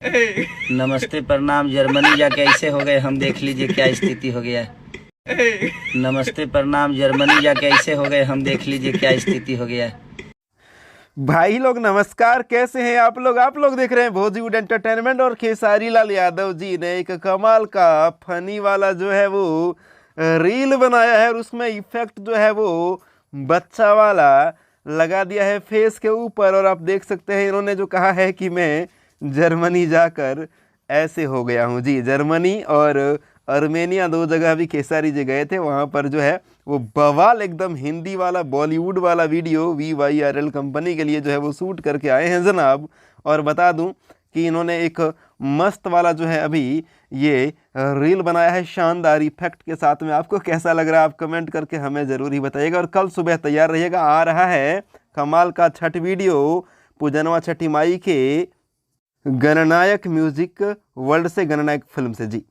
नमस्ते प्रणाम। जर्मनी जाके ऐसे हो गए हम, देख लीजिए क्या स्थिति हो गया है। नमस्ते प्रणाम। जर्मनी जाके ऐसे हो गए हम, देख लीजिए क्या स्थिति हो गया है। भाई लोग नमस्कार, कैसे हैं आप लोग देख रहे हैं बॉलीवुड एंटरटेनमेंट। और खेसारी लाल यादव जी ने एक कमाल का फनी वाला जो है वो रील बनाया है, और उसमें इफेक्ट जो है वो बच्चा वाला लगा दिया है फेस के ऊपर। और आप देख सकते हैं इन्होंने जो कहा है कि मैं जर्मनी जाकर ऐसे हो गया हूँ। जी, जर्मनी और अर्मेनिया दो जगह भी खेसारी जी गए थे। वहाँ पर जो है वो बवाल एकदम हिंदी वाला बॉलीवुड वाला वीडियो VYRL कंपनी के लिए जो है वो शूट करके आए हैं जनाब। और बता दूं कि इन्होंने एक मस्त वाला जो है अभी ये रील बनाया है शानदार इफेक्ट के साथ में। आपको कैसा लग रहा है आप कमेंट करके हमें ज़रूर ही बताइएगा। और कल सुबह तैयार रहिएगा, आ रहा है कमाल का छठ वीडियो पूजनवा छठी माई के गणनायक म्यूजिक वर्ल्ड से, गणनायक फिल्म से। जी।